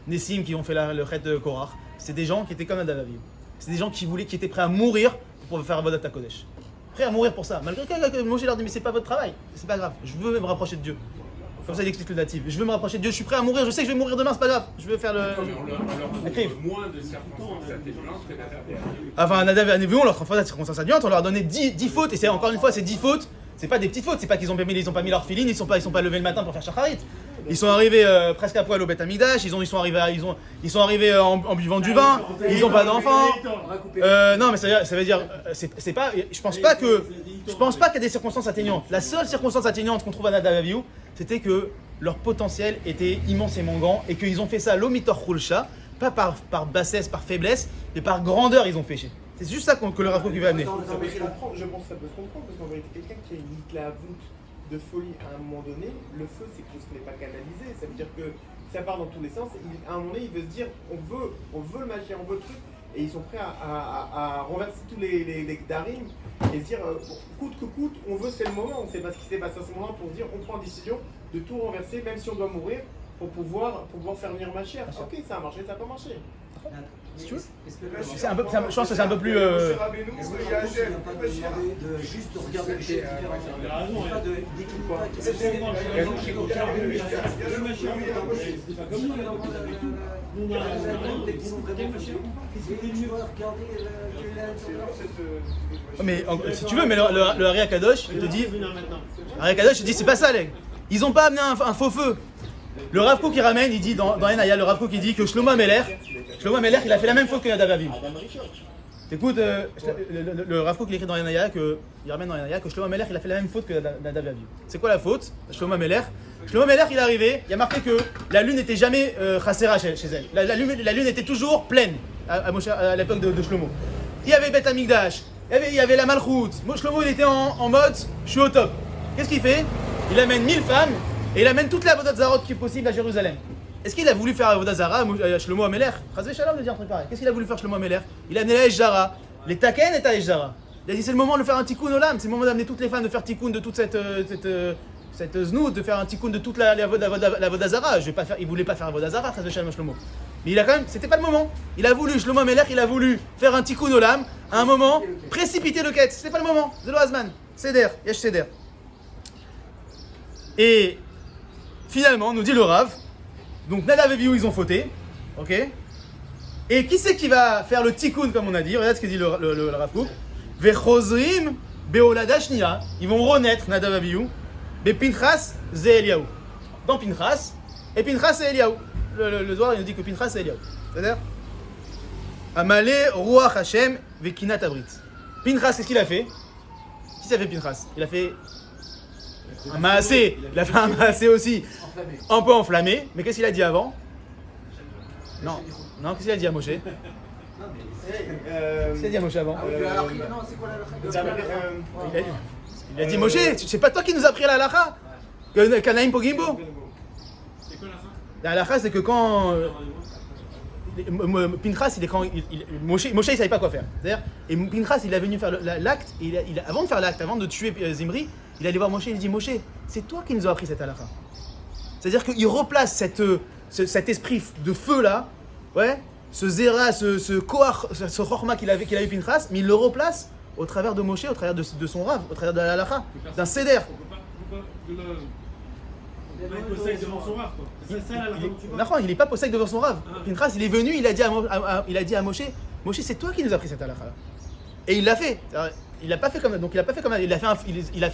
Speaker 1: Nessim qui ont fait le Chet de Korach, c'est des gens qui étaient comme Nadav Avihu. C'est des gens qui étaient prêts à mourir pour faire Avodat HaKodesh. Prêts à mourir pour ça. Malgré que Moshe leur dit, mais c'est pas votre travail, c'est pas grave, je veux me rapprocher de Dieu. Comme ça, il explique le natif. Je veux me rapprocher de Dieu, je suis prêt à mourir, je sais que je vais mourir demain, c'est pas grave. Je veux faire le.
Speaker 4: On leur trouve moins de circonstances atténuantes que Nadav Avihu.
Speaker 1: Enfin, Nadav Avihu, on leur trouve pas de circonstances atténuantes, on leur a donné 10 fautes, et c'est encore une fois, ces 10 fautes, c'est pas des petites fautes, c'est pas qu'ils ont pas mis leur filine, ils sont pas levés le matin pour faire shacharit. Ils sont arrivés presque à poil au Beth Amikdash, ils sont arrivés en buvant du vin, ils ont pas d'enfants. Non, mais ça veut dire, c'est pas, je pense pas qu'il y a des circonstances atténuantes. La seule circonstance atténuante qu'on trouve à Nadav Avihu, c'était que leur potentiel était immensément grand et qu'ils ont fait ça l'omitor chulsha, pas par bassesse, par faiblesse, mais par grandeur ils ont péché. C'est juste ça que le Rav Kook veut amener.
Speaker 6: Je pense que ça peut se comprendre parce qu'en vérité, quelqu'un qui a une hitlavut de folie à un moment donné, le feu c'est quelque chose qui n'est pas canalisé. Ça veut dire que ça part dans tous les sens. À un moment donné, il veut se dire on veut le Mashiach, on veut le truc. Et ils sont prêts à renverser tous les Gdarim. Et se dire, coûte que coûte, on veut, c'est le moment. On sait pas ce qui s'est passé à ce moment pour se dire, on prend une décision de tout renverser, même si on doit mourir, pour pouvoir faire venir ma chère. Ok, ça a marché, ça n'a pas marché.
Speaker 1: Si tu veux.
Speaker 3: C'est un peu,
Speaker 1: Je pense que c'est un peu plus.
Speaker 5: Moshe Rabbeinu,
Speaker 3: Est-ce que
Speaker 5: il y a un
Speaker 3: il
Speaker 5: gel,
Speaker 3: n'a pas demandé de juste regarder les choses différemment?
Speaker 2: Il a raison,
Speaker 3: Pas de d'équipe quoi.
Speaker 2: C'est pas comme nous, on a pas du tout. Nous, on a rien.
Speaker 1: Mais si tu veux, mais le Ari Akadosh, il te dit. Ari Akadosh, il dit c'est pas ça, les. Ils ont pas amené un faux feu. Le Rav Kook, il ramène, il dit dans Enaya, le Rav Kook, il dit que Shlomo Ameler, il a fait la même faute que Nadav Avihu. T'écoutes, le Rav Kook, il écrit dans Enaya, il ramène dans Enaya que Shlomo Ameler, il a fait la même faute que Nadav Avihu. C'est quoi la faute? Shlomo Ameler, il est arrivé, il y a marqué que la lune n'était jamais chassera chez elle. La lune était toujours pleine à l'époque de Shlomo. Il y avait Beth Amikdash, il y avait la Malchut. Shlomo, il était en mode, je suis au top. Qu'est-ce qu'il fait? Il amène 1000 femmes. Et il amène toute la Avodat Zarot qui est possible à Jérusalem. Est-ce qu'il a voulu faire Avodat Zara à Shlomo Ameler? Chazé Shalom de dire un truc pareil. Qu'est-ce qu'il a voulu faire Shlomo Ameler? Il a amené la Eshjara, les Taken et ta Eshjara. Il a dit c'est le moment de faire un tikkun olam, c'est le moment d'amener toutes les femmes de faire tikkun de toute cette znout, de faire un tikkun de toute la Avodat Zara. Il voulait pas faire Avodat Zara, Chazé Shalom Shlomo. Mais il a quand même, c'était pas le moment. Il a voulu, Shlomo Ameler, il a voulu faire un tikkun olam à un moment, précipiter le quête. C'était pas le moment. Zelo Azman, Seder, Yesh Seder. Et finalement, nous dit le Rav, donc Nadav et Avihu, ils ont fauté, ok? Et qui c'est qui va faire le tikkun, comme on a dit? Regarde ce que dit le Rav Kook. Vechozrim beolada shnia, ils vont renaître, Nadav et Avihu, be Pinchas ze Eliyahu. Dans Pinchas, et Pinchas c'est Eliyahu. Le Zohar, il nous dit que Pinchas c'est Eliyahu. C'est-à-dire, Amale Ruach Hashem vekinat abrit. Pinchas, qu'est-ce qu'il a fait? Qui s'est fait Pinchas? Il a fait un maasé, il a fait un maasé aussi, un peu enflammé, mais qu'est-ce qu'il a dit avant? Non, qu'est-ce qu'il a dit à Moshe? Qu'est-ce qu'il a dit à Moshe avant? Il a dit Moshe, c'est pas toi qui nous as appris la halakha? Kanaim Pogimbo?
Speaker 2: C'est quoi la fin?
Speaker 1: La halakha, c'est que quand Pinchas, Moshe, il savait pas quoi faire. C'est-à-dire, et Pinchas, il est venu faire l'acte, avant de faire l'acte, avant de tuer Zimri, il allait voir Moshe, il dit Moshe, c'est toi qui nous as appris cette halakha. C'est-à-dire qu'il replace cet esprit de feu là, ouais, ce zera, ce koach, ce chorma qu'il a eu Pinchas, mais il le replace au travers de Moshe, au travers de son rav, au travers de la halakha, d'un seder.
Speaker 2: Il est possède devant son rave, quoi. C'est ça la halakha.
Speaker 1: Il n'est pas possède devant son rav. Pinchas, il est venu, il a dit à Moshe, Moshe, c'est toi qui nous as appris cette halakha. Et il l'a fait. Il a fait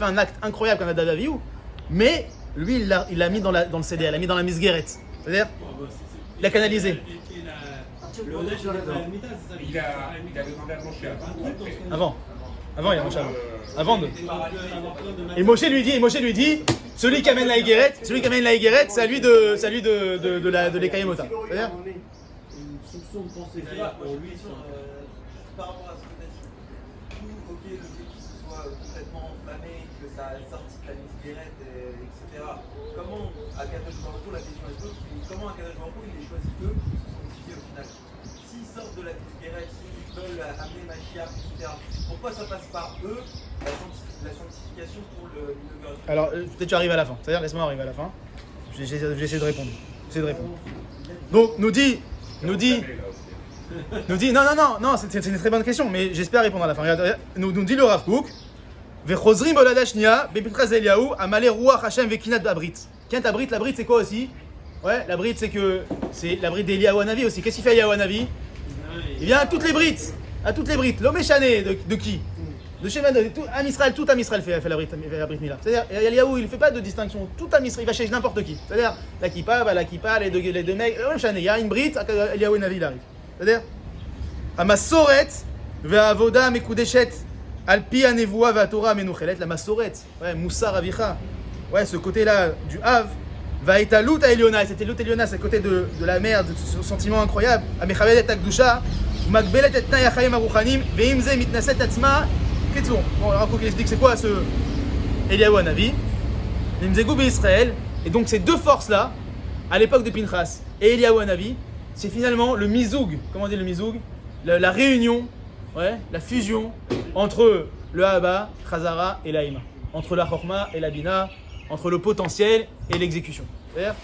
Speaker 1: un acte incroyable comme Nadav et Avihu, mais lui il l'a mis dans le CD, il l'a mis dans la misgueret. C'est-à-dire, il a canalisé.
Speaker 2: Le honnête, il a demandé
Speaker 4: à Moshe
Speaker 1: Avant, il y a Moshe avant de. Et Moshe lui dit, celui qui amène la Higueret, c'est à lui de l'Ekayemota. C'est-à-dire,
Speaker 2: une soupçon de pensée pour lui sur.
Speaker 7: Par rapport à ce que tu as dit, tout, ok, le fait qu'il se soit complètement enflammé, que ça a sorti de la misguérette, etc. Comment Akadosh Baruch Hu, la question est posée, comment Akadosh Baruch Hu, il les choisit eux pour sanctifier au final? S'ils sortent de la misguérette, s'ils veulent amener Mashiach, etc., pourquoi ça passe par eux, la sanctification pour l'inauguration?
Speaker 1: alors, peut-être tu arrives à la fin. C'est-à-dire, laisse-moi arriver à la fin. J'essaie de répondre. Donc, nous dit, non, c'est une très bonne question, mais j'espère répondre à la fin. Regarde, nous dit le Rav Kook, Vechozrim bolada shnia, bepinchas Eliyahu, amale ruach Hashem vekinat abrit. Kinat abrit, la brite c'est quoi aussi? Ouais, la brite c'est la brite d'Eliyahu Hanavi aussi. Qu'est-ce qu'il fait Eliyahu Hanavi? Il vient à toutes les brites, l'homme échané de qui? De chez tout Am Israël fait la brite Mila. C'est-à-dire, Eliyahu, il ne fait pas de distinction. Tout Am Israël, il va chez n'importe qui. C'est-à-dire, la kippa, les deux mecs, il y a une brite, Eliyahu Hanavi, il arrive. C'est-à-dire, Amasoret, Ve'avoda Mekudeshet, Alpi Anevoa Ve'atora Menuchelet, la Masoret, ouais, Moussar Avicha, ouais, ce côté-là du Hav, Va'etalut Eliona, c'était Lut Eliona, c'est le côté de la mer, de ce sentiment incroyable, Amechavedet Akdusha, Magbelet et Tnai Achayim Aruchanim, Ve'imze Mitnaset Atzma, Ketson. Bon, alors, il explique c'est quoi ce Eliyahu Hanavi, Nimzegou Israël, et donc ces deux forces-là, à l'époque de Pinchas et Eliyahu Hanavi, c'est finalement le mizoug, comment on dit le mizoug? La réunion, ouais, la fusion entre le Haba, Chazara et la Ima. Entre la Chorma et la Bina, entre le potentiel et l'exécution. C'est-à-dire,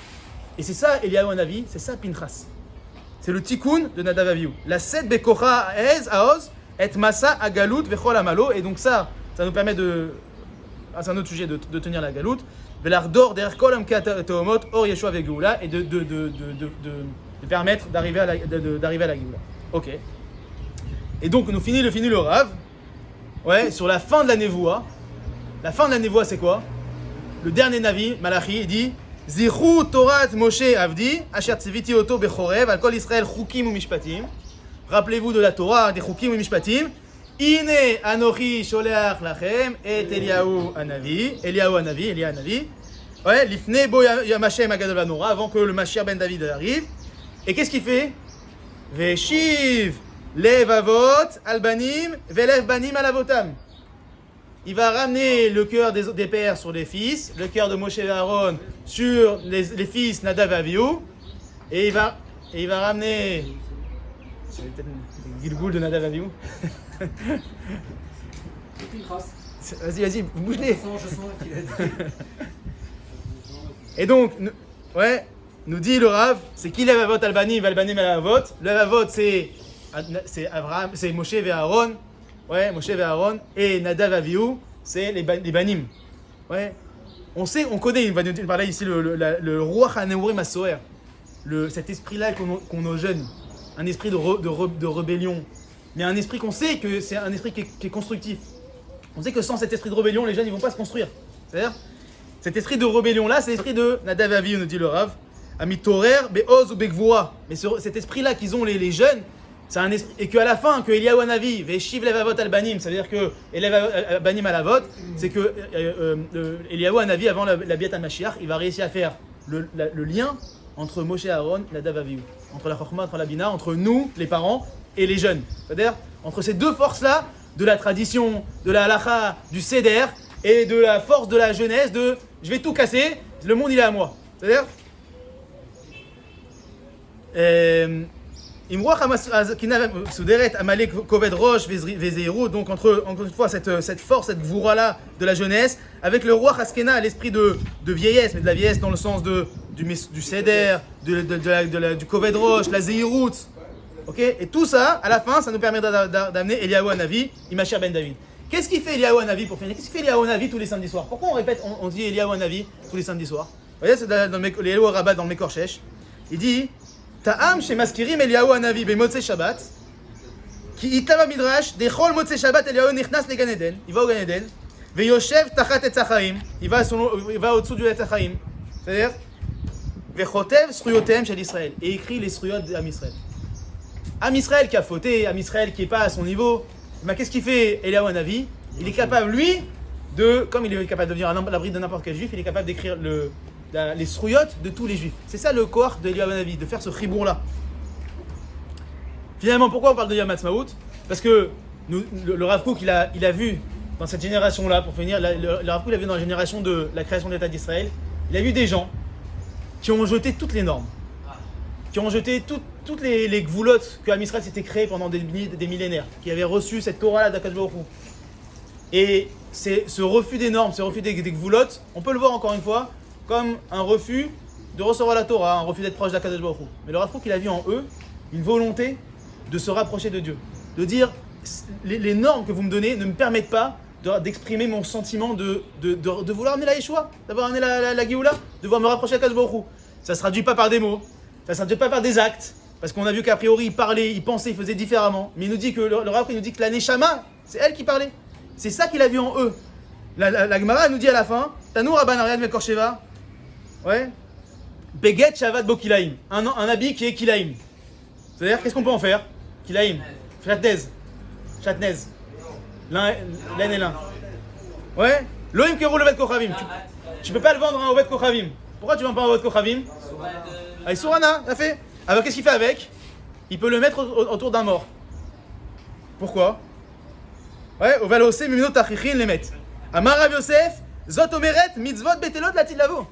Speaker 1: et c'est ça Eliyahu Hanavi, c'est ça Pinchas. C'est le tikkun de Nadav Avihu. La set bekocha aoz et masa agalut vechol amalo. Et donc ça nous permet de, c'est un autre sujet, de tenir la galoute. Velardor der kol amka teomot or Yeshua vegeula, et de permettre d'arriver à la geoula. Ok. Et donc nous finit le Rav. Ouais, sur la fin de la névoa. La fin de la névoa, c'est quoi? Le dernier Navi, Malachi, il dit Zichu Torat Moshe Avdi, Asher Tziviti Oto Bechorev, Al Kol Israël Chukim ou Mishpatim. Rappelez-vous de la Torah, des Chukim ou Mishpatim. Ine Anochi Sholeach Lachem, et Eliyahu Hanavi. Ouais, Lifne Bo Yamashem Agadol Hanora, avant que le Mashiach ben David arrive. Et qu'est-ce qu'il fait? Veshiv Lev Avot Albanim, Velev Banim Alavotam. Il va ramener le cœur des pères sur les fils, le cœur de Moshe et Aaron sur les fils Nadav et Avihu, et il va ramener. C'est peut-être le Gilgoul de Nadav et Avihu. Vas-y, bouge-les.
Speaker 3: Je sens qu'il a dit.
Speaker 1: Et donc, nous dit le Rav, c'est qui lève Avot Albanim, Albanim Alavot. Le Avot, c'est Abraham, c'est Moshe et Aaron. Ouais, Moshe et Aaron. Et Nadav et Avihu, c'est les Banim. Ouais. On connaît, il va nous parler ici, le Ruach HaNeurim HaSoher. Cet esprit-là qu'on nos jeunes. Un esprit de rébellion. Mais un esprit qu'on sait que c'est un esprit qui est constructif. On sait que sans cet esprit de rébellion, les jeunes ils vont pas se construire. C'est-à-dire, cet esprit de rébellion-là, c'est l'esprit de Nadav et Avihu, nous dit le Rav. Amitorer, Be'oz ou Begvura. Mais cet esprit-là qu'ils ont les jeunes, c'est un esprit, et qu'à la fin, que Eliyahu Hanavi, Veshiv Levavot Albanim, ça veut dire que Albanim Alavot, c'est que Eliyahu Hanavi, avant la Biat al-Mashiach, il va réussir à faire le lien entre Moshe et Aaron et Nadav et Avihu. Entre la Chorma, entre la Bina, entre nous, les parents, et les jeunes. C'est-à-dire, entre ces deux forces-là, de la tradition, de la halacha, du seder, et de la force de la jeunesse, de je vais tout casser, le monde il est à moi. C'est-à-dire, donc encore une fois cette force, cette gvoura-là de la jeunesse, avec le roi Haskena, l'esprit de vieillesse, mais de la vieillesse dans le sens du seder, du koved rosh, la zeirut. Ok, et tout ça, à la fin, ça nous permet d'amener Eliyahu Hanavi, Mashiach ben David. Qu'est-ce qu'il fait Eliyahu Hanavi pour finir? Qu'est-ce qu'il fait Eliyahu Hanavi tous les samedis soirs? Pourquoi on dit Eliyahu Hanavi tous les samedis soirs? Vous voyez, c'est dans Eliyahu Rabat dans le Mekor Shesh. Il dit Ta'am chez Maskirim Eliyahu Hanavi be Motzei Shabbat, ki itama midrash dechol Motzei Shabbat Eliyahu nichnas le Gan Eden. Il va au Gan Eden. Ve yoshev tachat Etz Chaim. Il va au-dessous du Etz Chaim. C'est-à-dire ve chotev sruyotem shel Israël. Et écrit les sruyot d'Am Israël. Am Israël qui a fauté, Am Israël qui n'est pas à son niveau, mais qu'est-ce qu'il fait Eliyahu Hanavi? Il est capable, lui, comme il est capable de devenir à l'abri de n'importe quel juif, il est capable d'écrire les srouillottes de tous les juifs. C'est ça le corps de Eliyahu Hanavi, de faire ce chibour-là. Finalement, pourquoi on parle de Yom Ha'atzmaut? Parce que le Rav Kook, il a vu dans cette génération-là, pour finir, le Rav Kook, il a vu dans la génération de la création de l'État d'Israël, il a vu des gens qui ont jeté toutes les normes, qui ont jeté toutes les gvoulottes que Am Israël s'était créé pendant des millénaires, qui avaient reçu cette Torah-là d'Akadosh Baruch Hu. Et ce refus des normes, ce refus des gvoulottes, on peut le voir encore une fois comme un refus de recevoir la Torah, un refus d'être proche d'Akadosh Baruch Hu. Mais le Rav Kook, il a vu en eux une volonté de se rapprocher de Dieu, de dire les normes que vous me donnez ne me permettent pas d'exprimer mon sentiment de vouloir amener la Yeshua, d'avoir amené la Géoula, de vouloir me rapprocher d'Akadosh Baruch Hu. Ça ne se traduit pas par des mots, ça ne se traduit pas par des actes, parce qu'on a vu qu'a priori il parlait, il pensait, il faisait différemment. Mais il nous dit que le Rav nous dit que la Neshama, c'est elle qui parlait. C'est ça qu'il a vu en eux. La Gemara nous dit à la fin, Tanou Rabban Ariad Mekor Sheva, ouais, Beget Shavat Bo Kilaim, un habit qui est Kilaim. C'est-à-dire, qu'est-ce qu'on peut en faire? Kilaim, Chatnez, laine et lin. Ouais, Loim Kero Levet Kochavim. Tu peux pas le vendre à Ovet Kochavim. Pourquoi tu vends pas à Ovet Kochavim? Avec Sourana, ça fait. Alors qu'est-ce qu'il fait avec? Il peut le mettre autour d'un mort. Pourquoi? Ouais, au valose mimino tachichin les met. Amar Rav Yosef, zot omeret mitzvot betelot latil lavo.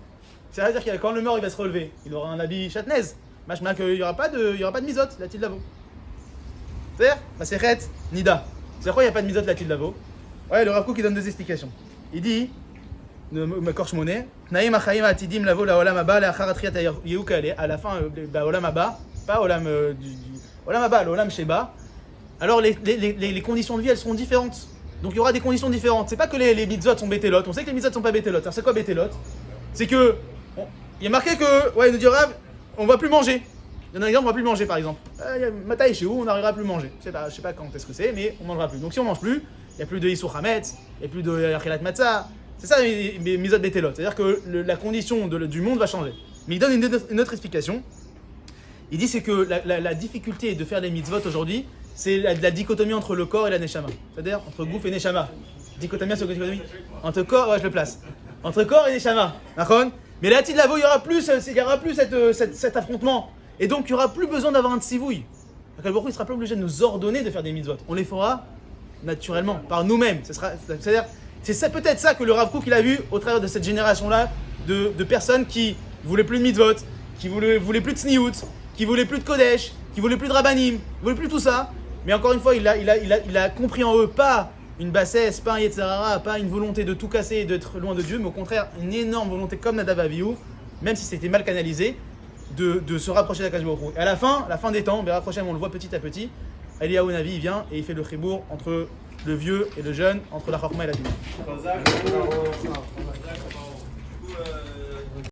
Speaker 1: C'est-à-dire que quand le mort il va se relever, il aura un habit chatnez. Machma qu'il y aura pas de mizot latil lavo. C'est-à-dire, Masechet Nida. C'est quoi il n'y a pas de mizot latil lavo? Ouais, le Rav Kook, il donne 2 explications. Il dit, Makor Shmoné, Naïm Achaim Atidim Lavo la Olam Abba, la Acharatriat Yehoukale, à la fin, Olam Abba, pas Olam Olam Abba, le Olam Sheba. Alors les conditions de vie, elles seront différentes. Donc il y aura des conditions différentes. C'est pas que les mitzvot sont bételot. On sait que les mitzvot sont pas bételot. Alors c'est quoi bételot? C'est que il y a marqué que, ouais, il nous dit Rav, on va plus manger. Il y en a un exemple, on va plus manger par exemple. Mataï chez où on n'arrivera plus manger. Je sais pas quand est-ce que c'est, mais on mangera plus. Donc si on mange plus, il n'y a plus de Issur Hametz, il n'y a plus de Achelat Matzah. C'est ça les mitzvot bételot. C'est-à-dire que la condition du monde va changer. Mais il donne une autre explication. Il dit c'est que la difficulté de faire les mitzvot aujourd'hui, c'est la dichotomie entre le corps et la neshama. C'est-à-dire entre gouf et neshama. Dichotomie, c'est quoi dichotomie? Entre corps, ouais, je le place. Entre corps et neshama. D'accord? Mais là, il y aura plus cet affrontement. Et donc, il n'y aura plus besoin d'avoir un tsivouille. Il sera pas obligé de nous ordonner de faire des mitzvot. On les fera naturellement, par nous-mêmes. C'est-à-dire, c'est peut-être ça que le Rav Kook il a vu au travers de cette génération-là de personnes qui voulaient plus de mitzvot, qui voulaient plus de tzniout, qui voulaient plus de kodesh, qui voulaient plus de rabbanim, qui voulaient plus tout ça. Mais encore une fois, il a compris en eux pas une bassesse, pas un yetzirara, pas une volonté de tout casser et d'être loin de Dieu, mais au contraire une énorme volonté comme Nadav Avihu, même si c'était mal canalisé, de se rapprocher d'Akadosh Baruch Hu. Et à la fin des temps, Be'er Hashem, on le voit petit à petit, Eliyahu Navi il vient et il fait le chibour entre le vieux et le jeune, entre la chorma et la bina.
Speaker 7: Du coup,